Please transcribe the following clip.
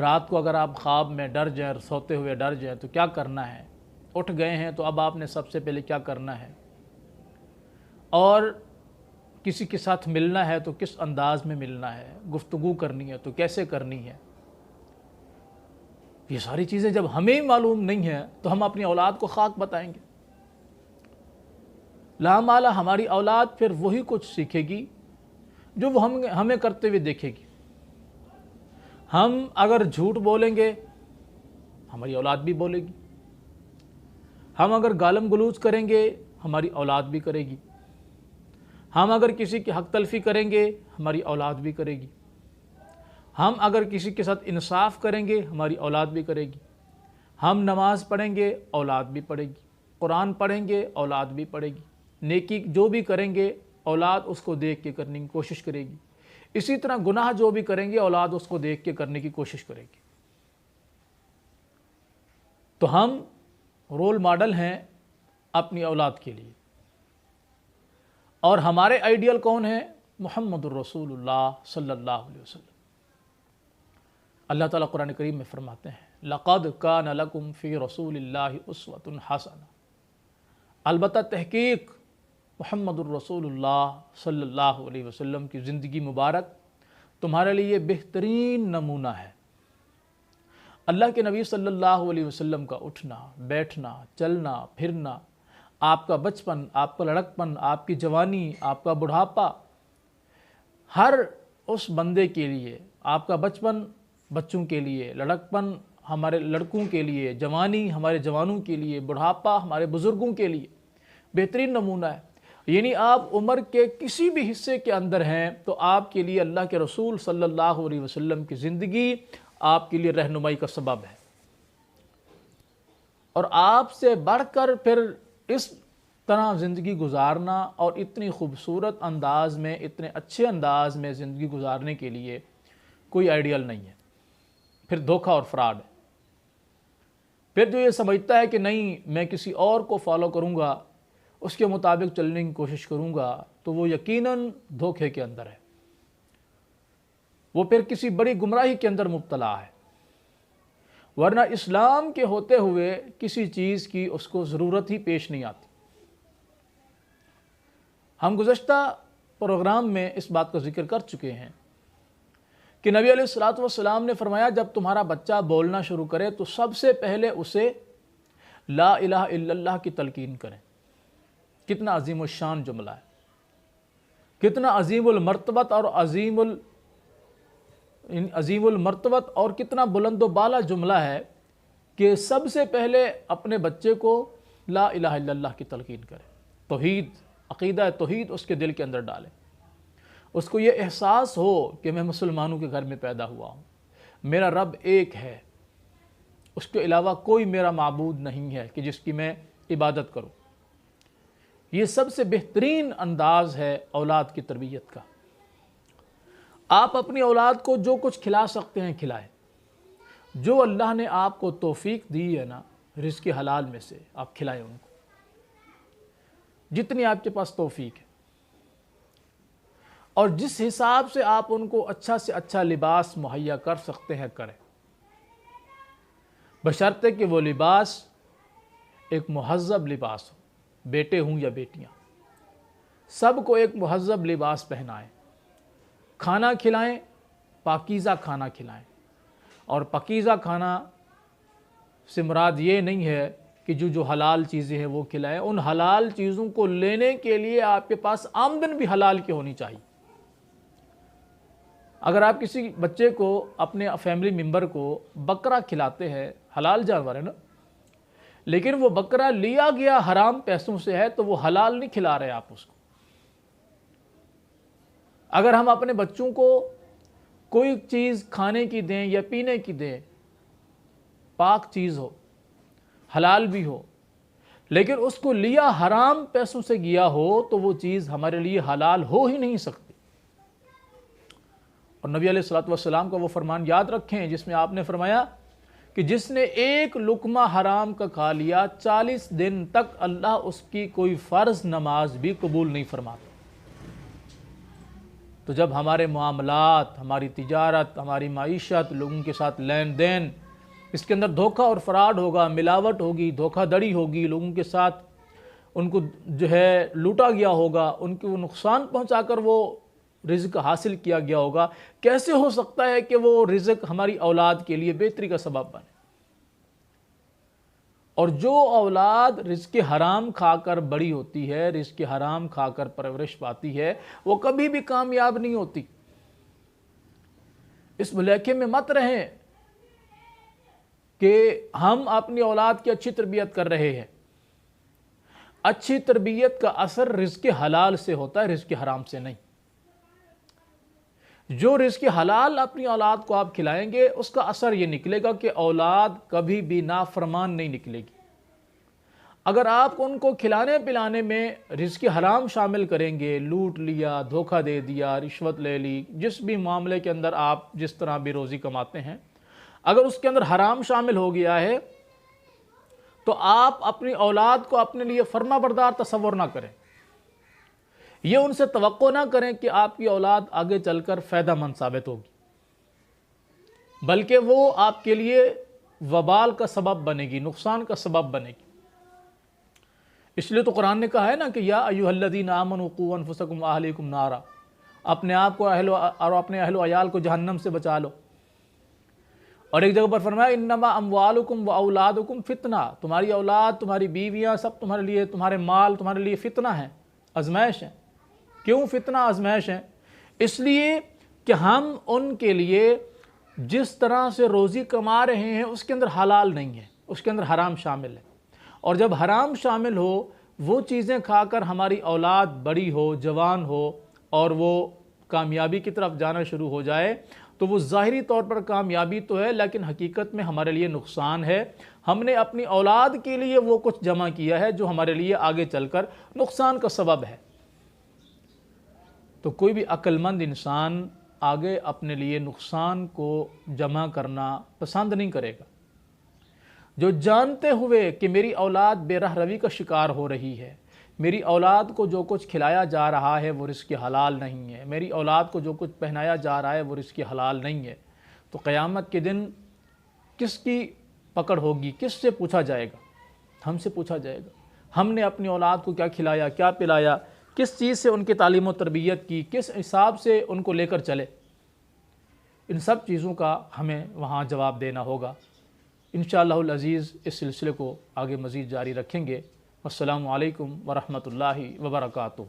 رات کو اگر آپ خواب میں ڈر جائیں اور سوتے ہوئے ڈر جائیں تو کیا کرنا ہے؟ اٹھ گئے ہیں تو اب آپ نے سب سے پہلے کیا کرنا ہے؟ اور کسی کے ساتھ ملنا ہے تو کس انداز میں ملنا ہے؟ گفتگو کرنی ہے تو کیسے کرنی ہے؟ یہ ساری چیزیں جب ہمیں معلوم نہیں ہیں تو ہم اپنی اولاد کو خاک بتائیں گے؟ لامالہ ہماری اولاد پھر وہی کچھ سیکھے گی جو وہ ہمیں کرتے ہوئے دیکھے گی۔ ہم اگر جھوٹ بولیں گے ہماری اولاد بھی بولے گی، ہم اگر گالم گلوچ کریں گے ہماری اولاد بھی کرے گی، ہم اگر کسی کی حق تلفی کریں گے ہماری اولاد بھی کرے گی، ہم اگر کسی کے ساتھ انصاف کریں گے ہماری اولاد بھی کرے گی، ہم نماز پڑھیں گے اولاد بھی پڑھے گی، قرآن پڑھیں گے اولاد بھی پڑھے گی، نیکی جو بھی کریں گے اولاد اس کو دیکھ کے کرنے کی کوشش کرے گی، اسی طرح گناہ جو بھی کریں گے اولاد اس کو دیکھ کے کرنے کی کوشش کرے گی۔ تو ہم رول ماڈل ہیں اپنی اولاد کے لیے، اور ہمارے آئیڈیل کون ہیں؟ محمد الرسول اللہ صلی اللہ علیہ وسلم۔ اللہ تعالیٰ قرآن کریم میں فرماتے ہیں لَقَدْ كَانَ لَكُمْ فِي رَسُولِ اللَّهِ أُسْوَةٌ حَسَنَةٌ، البتہ تحقیق محمد الرسول اللہ صلی اللہ علیہ وسلم کی زندگی مبارک تمہارے لیے بہترین نمونہ ہے۔ اللہ کے نبی صلی اللہ علیہ وسلم کا اٹھنا، بیٹھنا، چلنا، پھرنا، آپ کا بچپن، آپ کا لڑکپن، آپ کی جوانی، آپ کا بڑھاپا، ہر اس بندے کے لیے، آپ کا بچپن بچوں کے لیے، لڑکپن ہمارے لڑکوں کے لیے، جوانی ہمارے جوانوں کے لیے، بڑھاپا ہمارے بزرگوں کے لیے بہترین نمونہ ہے۔ یعنی آپ عمر کے کسی بھی حصے کے اندر ہیں تو آپ کے لیے اللہ کے رسول صلی اللہ علیہ وسلم کی زندگی آپ کے لیے رہنمائی کا سبب ہے، اور آپ سے بڑھ کر پھر اس طرح زندگی گزارنا اور اتنی خوبصورت انداز میں، اتنے اچھے انداز میں زندگی گزارنے کے لیے کوئی آئیڈیل نہیں ہے۔ پھر دھوکہ اور فراڈ ہے۔ پھر جو یہ سمجھتا ہے کہ نہیں میں کسی اور کو فالو کروں گا، اس کے مطابق چلنے کی کوشش کروں گا، تو وہ یقیناً دھوکے کے اندر ہے، وہ پھر کسی بڑی گمراہی کے اندر مبتلا ہے، ورنہ اسلام کے ہوتے ہوئے کسی چیز کی اس کو ضرورت ہی پیش نہیں آتی۔ ہم گزشتہ پروگرام میں اس بات کا ذکر کر چکے ہیں کہ نبی علیہ الصلوۃ والسلام نے فرمایا جب تمہارا بچہ بولنا شروع کرے تو سب سے پہلے اسے لا الہ الا اللہ کی تلقین کریں۔ کتنا عظیم الشان جملہ ہے، کتنا عظیم المرتبت اور عظیم المرتبت اور کتنا بلند و بالا جملہ ہے کہ سب سے پہلے اپنے بچے کو لا الہ الا اللہ کی تلقین کریں، توحید، عقیدہ توحید اس کے دل کے اندر ڈالیں، اس کو یہ احساس ہو کہ میں مسلمانوں کے گھر میں پیدا ہوا ہوں، میرا رب ایک ہے، اس کے علاوہ کوئی میرا معبود نہیں ہے کہ جس کی میں عبادت کروں۔ یہ سب سے بہترین انداز ہے اولاد کی تربیت کا۔ آپ اپنی اولاد کو جو کچھ کھلا سکتے ہیں کھلائیں، جو اللہ نے آپ کو توفیق دی ہے نا رزق حلال میں سے، آپ کھلائیں ان کو جتنی آپ کے پاس توفیق ہے، اور جس حساب سے آپ ان کو اچھا سے اچھا لباس مہیا کر سکتے ہیں کریں، بشرطے کہ وہ لباس ایک مہذب لباس ہو، بیٹے ہوں یا بیٹیاں، سب کو ایک مہذب لباس پہنائیں، کھانا کھلائیں، پاکیزہ کھانا کھلائیں، اور پاکیزہ کھانا سے مراد یہ نہیں ہے کہ جو حلال چیزیں ہیں وہ کھلائیں، ان حلال چیزوں کو لینے کے لیے آپ کے پاس آمدن بھی حلال کی ہونی چاہیے۔ اگر آپ کسی بچے کو، اپنے فیملی ممبر کو بکرا کھلاتے ہیں، حلال جانور ہے نا، لیکن وہ بکرا لیا گیا حرام پیسوں سے ہے تو وہ حلال نہیں کھلا رہے آپ اس کو۔ اگر ہم اپنے بچوں کو کوئی چیز کھانے کی دیں یا پینے کی دیں، پاک چیز ہو، حلال بھی ہو، لیکن اس کو لیا حرام پیسوں سے گیا ہو تو وہ چیز ہمارے لیے حلال ہو ہی نہیں سکتی۔ اور نبی علیہ الصلوۃ والسلام کا وہ فرمان یاد رکھیں جس میں آپ نے فرمایا کہ جس نے ایک لقمہ حرام کا کھا لیا 40 دن تک اللہ اس کی کوئی فرض نماز بھی قبول نہیں فرماتا۔ تو جب ہمارے معاملات، ہماری تجارت، ہماری معیشت، لوگوں کے ساتھ لین دین، اس کے اندر دھوکہ اور فراڈ ہوگا، ملاوٹ ہوگی، دھوکہ دڑی ہوگی، لوگوں کے ساتھ ان کو جو ہے لوٹا گیا ہوگا، ان کو نقصان پہنچا کر وہ رزق حاصل کیا گیا ہوگا، کیسے ہو سکتا ہے کہ وہ رزق ہماری اولاد کے لیے بہتری کا سبب بنے؟ اور جو اولاد رزق حرام کھا کر بڑی ہوتی ہے، رزق حرام کھا کر پرورش پاتی ہے، وہ کبھی بھی کامیاب نہیں ہوتی۔ اس بھلیکے میں مت رہیں کہ ہم اپنی اولاد کی اچھی تربیت کر رہے ہیں۔ اچھی تربیت کا اثر رزق حلال سے ہوتا ہے، رزق حرام سے نہیں۔ جو رزق حلال اپنی اولاد کو آپ کھلائیں گے، اس کا اثر یہ نکلے گا کہ اولاد کبھی بھی نافرمان نہیں نکلے گی۔ اگر آپ ان کو کھلانے پلانے میں رزق حرام شامل کریں گے، لوٹ لیا، دھوکہ دے دیا، رشوت لے لی، جس بھی معاملے کے اندر آپ جس طرح بھی روزی کماتے ہیں، اگر اس کے اندر حرام شامل ہو گیا ہے تو آپ اپنی اولاد کو اپنے لیے فرما بردار تصور نہ کریں۔ یہ ان سے توقع نہ کریں کہ آپ کی اولاد آگے چل کر فائدہ مند ثابت ہوگی، بلکہ وہ آپ کے لیے وبال کا سبب بنے گی، نقصان کا سبب بنے گی۔ اس لیے تو قرآن نے کہا ہے نا کہ یا ایھا الذین آمنوا قوا انفسکم واہلیکم نارا، اپنے آپ کو اور اپنے اہل و عیال کو جہنم سے بچا لو۔ اور ایک جگہ پر فرمایا انما اموالکم واولادکم فتنہ، تمہاری اولاد، تمہاری بیویاں، سب تمہارے لیے، تمہارے مال تمہارے لیے فتنہ ہیں، آزمائش ہیں۔ کیوں فتنہ آزمائش ہیں؟ اس لیے کہ ہم ان کے لیے جس طرح سے روزی کما رہے ہیں اس کے اندر حلال نہیں ہے، اس کے اندر حرام شامل ہے۔ اور جب حرام شامل ہو، وہ چیزیں کھا کر ہماری اولاد بڑی ہو، جوان ہو اور وہ کامیابی کی طرف جانا شروع ہو جائے، تو وہ ظاہری طور پر کامیابی تو ہے لیکن حقیقت میں ہمارے لیے نقصان ہے۔ ہم نے اپنی اولاد کے لیے وہ کچھ جمع کیا ہے جو ہمارے لیے آگے چل کر نقصان کا سبب ہے۔ تو کوئی بھی عقل مند انسان آگے اپنے لیے نقصان کو جمع کرنا پسند نہیں کرے گا۔ جو جانتے ہوئے کہ میری اولاد بے راہ روی کا شکار ہو رہی ہے، میری اولاد کو جو کچھ کھلایا جا رہا ہے وہ رزق حلال نہیں ہے، میری اولاد کو جو کچھ پہنایا جا رہا ہے وہ رزق حلال نہیں ہے، تو قیامت کے دن کس کی پکڑ ہوگی؟ کس سے پوچھا جائے گا؟ ہم سے پوچھا جائے گا۔ ہم نے اپنی اولاد کو کیا کھلایا، کیا پلایا، کس چیز سے ان کی تعلیم و تربیت کی، کس حساب سے ان کو لے کر چلے، ان سب چیزوں کا ہمیں وہاں جواب دینا ہوگا۔ انشاءاللہ العزیز اس سلسلے کو آگے مزید جاری رکھیں گے۔ السلام علیکم ورحمۃ اللہ وبرکاتہ۔